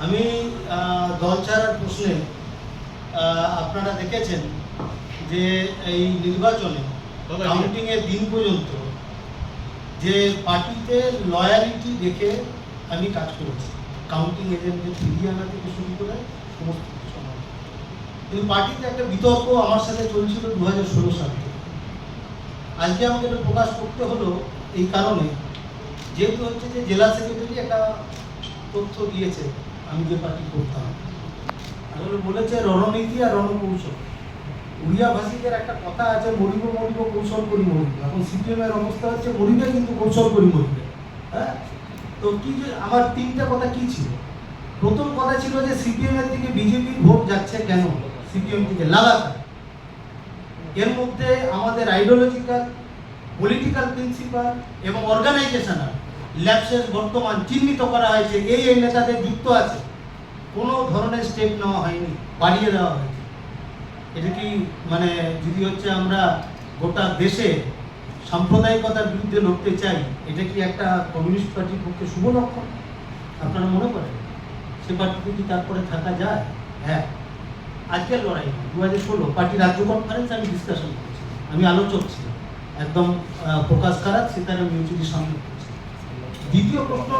আমি দল ছাড়ার প্রশ্নে আপনারা দেখেছেন যে এই নির্বাচনে কাউন্টিংয়ের দিন পর্যন্ত যে পার্টিতে লয়ালিটি দেখে আমি কাজ করেছি, কাউন্টিং এজেন্টদের ফিরিয়ে আনা থেকে শুরু করে সমস্ত কিছু। কিন্তু পার্টিতে একটা বিতর্ক আমার সাথে চলছিল 2016 সাল থেকে। আজকে আমাকে এটা প্রকাশ করতে হলো এই কারণে, যেহেতু হচ্ছে যে জেলা সেক্রেটারি একটা তথ্য দিয়েছে আমি যে পার্টি করতাম, আসলে বলেছে রণনীতি আর রণকৌশল। উড়িয়া ভাষীদের একটা কথা আছে, মরিব মরিব কৌশল করি মরিব। এখন সিপিএম এর অবস্থা হচ্ছে মরিবে কিন্তু কৌশল করি মরিবে। হ্যাঁ, তো কি যে আমার তিনটা কথা কি ছিল। প্রথম কথা ছিল যে সিপিএম এর দিকে বিজেপির ভোট যাচ্ছে কেন, সিপিএম থেকে লাগাতার। এর মধ্যে আমাদের আইডিওলজিক্যাল, পলিটিক্যাল প্রিন্সিপাল এবং অর্গানাইজেশনাল ল্যাপসেস বর্তমান চিহ্নিত করা হয়েছে। এই নেতাদের যুক্ত আছে, কোনো ধরনের স্টেপ নেওয়া হয়নি, বাড়িয়ে দেওয়া হয়েছে। এটা কি মানে যদি হচ্ছে আমরা গোটা দেশে সাম্প্রদায়িকতার বিরুদ্ধে লড়তে চাই, এটা কি একটা কমিউনিস্ট পার্টির পক্ষে শুভ লক্ষণ আপনারা মনে করেন? সে পার্টিতে কি তারপরে থাকা যায়? হ্যাঁ, আজকের লড়াই 2016 পার্টি রাজ্য কনফারেন্স আমি ডিসকাশন করছি, আমি আলোচক ছিলাম, একদম প্রকাশ কারাত সেখানে মিউচুয়ালি সামনে করছি। দ্বিতীয় প্রশ্ন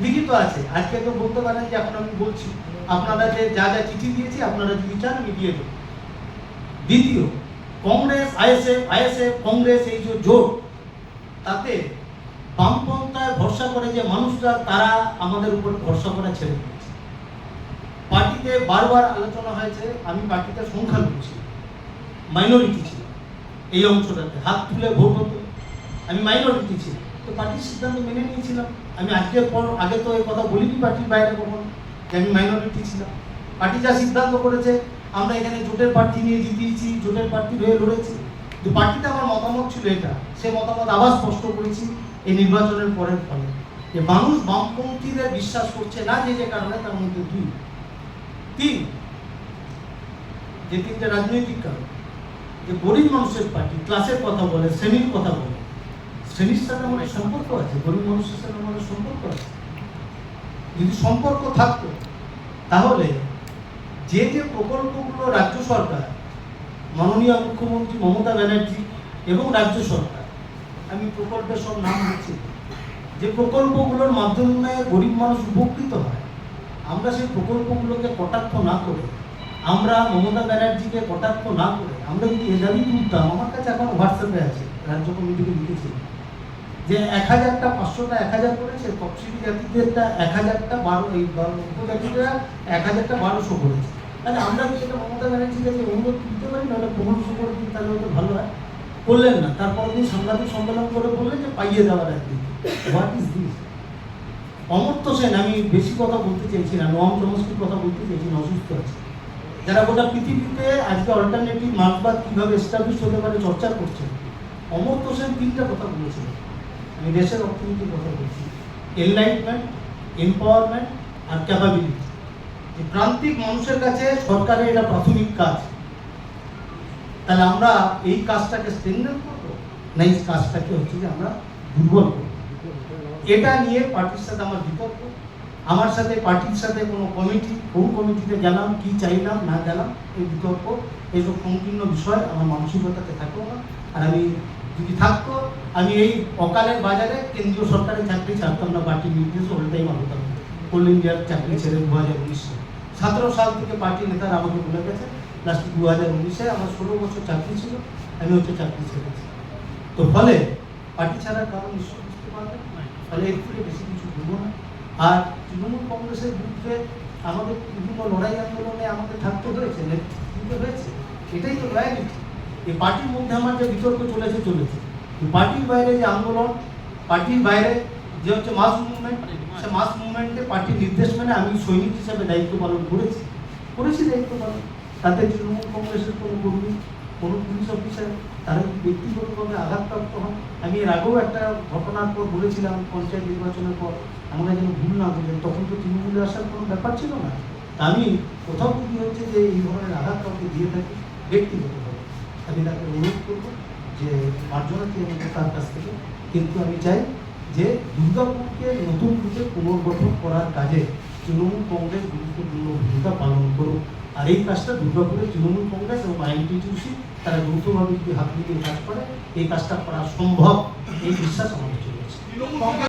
লিখিত আছে, আজকে তো বলতে পারেন যে এখন আমি বলছি, আপনারা যে যা যা চিঠি দিয়েছি আপনারা যদি চান আমি দিয়ে দেবো। দ্বিতীয়, কংগ্রেস আইএসএফ কংগ্রেস এই যে জোট, তাতে বামপন্থায় ভরসা করে যে মানুষরা, তারা আমাদের উপর ভরসা করা ছেড়ে দিয়েছে। পার্টিতে বারবার আলোচনা হয়েছে, আমি পার্টিতে সংখ্যালঘু ছিলাম, মাইনরিটি ছিল, এই অংশটাতে হাত তুলে ভোট হতো, আমি মাইনরিটি ছিলাম, তো পার্টির সিদ্ধান্ত মেনে নিয়েছিলাম। আমি আজকের পর আগে তো এই কথা বলিনি পার্টির বাইরে কখনো যে আমি মাইনরিটি ছিলাম। পার্টি যা সিদ্ধান্ত করেছে, আমরা এখানে জোটের প্রার্থী নিয়ে জিতিয়েছি, জোটের প্রার্থী হয়ে লড়েছি, কিন্তু পার্টিতে আমার মতামত ছিল এটা, সে মতামত আবার স্পষ্ট করেছি এই নির্বাচনের পরের ফলে, যে মানুষ বামপন্থীদের বিশ্বাস করছে না, যে কারণে তার মধ্যে তিন যে তিনটে রাজনৈতিক কারণ, যে গরিব মানুষের পার্টি ক্লাসের কথা বলে, শ্রেণীর কথা বলে, শ্রেণীর সাথে আমাদের সম্পর্ক আছে, গরিব মানুষের সাথে আমাদের সম্পর্ক আছে। যদি সম্পর্ক থাকতো তাহলে যে প্রকল্পগুলো রাজ্য সরকার, মাননীয় মুখ্যমন্ত্রী মমতা ব্যানার্জি এবং রাজ্য সরকার, আমি প্রকল্পের সব নাম দিচ্ছি, যে প্রকল্পগুলোর মাধ্যমে গরিব মানুষ উপকৃত হয়, আমরা সেই প্রকল্পগুলোকে কটাক্ষ না করে, আমরা মমতা ব্যানার্জিকে কটাক্ষ না করে, আমরা যদি এ দাবি তুলতাম, আমার কাছে এখন হোয়াটসঅ্যাপে আছে, রাজ্য কমিটিকে লিখেছি যে 1000টা 500টা 1000 করেছে, তফসিলি জাতিদেরটা 1000টা 12, উপজাতিরা 1000টা 1200 করেছে। তাহলে আমরা কি এটা মমতা ব্যানার্জির কাছে অনুরোধ দিতে পারি না, ওটা 1500 করে দিন, তাহলে হয়তো ভালো হয়। করলেন না, তারপর দিন সাংবাদিক সম্মেলন করে বললেন যে পাইয়ে দেওয়ার একদিন। What is this? Amartya Sen, আমি বেশি কথা বলতে চাইছি না, নোয়াম চমস্কির কথা বলতে চাইছি না, অসুস্থ আছে, যারা গোটা পৃথিবীতে আজকে অল্টারনেটিভ মার্কবাদ কীভাবে এস্টাবলিশ হতে পারে চর্চা করছেন। অমর্ত্য সেন তিনটা কথা বলেছিলেন, আমি দেশের অর্থনীতির কথা বলছি, এনলাইটমেন্ট, এম্পাওয়ারমেন্ট আর ক্যাপাবিলিটি। যে প্রান্তিক মানুষের কাছে সরকারের এটা প্রাথমিক কাজ, তাহলে আমরা এই কাজটাকে স্ট্রেংথেন করবো না এই কাজটাকে হচ্ছে যে আমরা দুর্বল করবো? এটা নিয়ে পার্টির সাথে আমার বিতর্ক, আমার সাথে পার্টির সাথে কোনো কমিটি, কোন কমিটিতে গেলাম, কি চাইলাম না গেলাম, এই বিতর্ক, এইসব সংকীর্ণ বিষয় আমার মানসিকতাতে থাকবো না। আর আমি যদি থাকতো, আমি এই অকালের বাজারে কেন্দ্রীয় সরকারের চাকরি ছাড়তাম না, পার্টির নির্দেশে ওটাই মানতাম। কোল ইন্ডিয়ার চাকরি ছেড়ে 2019 17 সাল থেকে পার্টির নেতারা আমাকে বলে গেছে, লাস্ট 2019-এ আমার 16 বছর চাকরি ছিল, আমি হচ্ছে চাকরি ছেড়েছি। তো ফলে পার্টি ছাড়ার কারণ নিশ্চয় বুঝতে পারবেন, ফলে এর থেকে বেশি কিছু বলবো না। আর তৃণমূল কংগ্রেসের বিরুদ্ধে আমাদের বিভিন্ন লড়াই আন্দোলনে আমাদের থাকতে হয়েছে, নেতৃত্ব হয়েছে, এটাই তো লয়ালিটি। এই পার্টির মধ্যে আমার যে বিতর্ক চলেছে, পার্টির বাইরে যে আন্দোলন, পার্টির বাইরে যে হচ্ছে মাস মুভমেন্ট, সে মাস মুভমেন্টে পার্টির নির্দেশ মেনে আমি সৈনিক হিসেবে দায়িত্ব পালন করেছি দায়িত্ব পালন। তাতে তৃণমূল কংগ্রেসের কোনো কর্মী, কোনো পুলিশ অফিসার তারা যদি ব্যক্তিগতভাবে আঘাতপ্রাপ্ত হন, আমি এর আগেও একটা ঘটনার পর বলেছিলাম, পঞ্চায়েত নির্বাচনের পর আমরা যেন ভুল না বুঝেন, তখন তো তৃণমূলে আসার কোনো ব্যাপার ছিল না। আমি কোথাও কি হচ্ছে যে এই ধরনের আঘাত কাউকে দিয়ে থাকি ব্যক্তিগতভাবে, আমি তাকে অনুরোধ করবো যে মার্জনা চেয়ে নেবো তার কাছ থেকে। কিন্তু আমি চাই যে দুর্গাপুরকে নতুন রূপে পুনর্গঠন করার কাজে তৃণমূল কংগ্রেস গুরুত্বপূর্ণ ভূমিকা পালন করুক। আর এই কাজটা দুর্গাপুরে তৃণমূল কংগ্রেস এবং আইএনটিটিউসি তারা যৌথভাবে যদি হাত মিলিয়ে কাজ করে এই কাজটা করা সম্ভব, এই বিশ্বাস আমাদের চলেছে।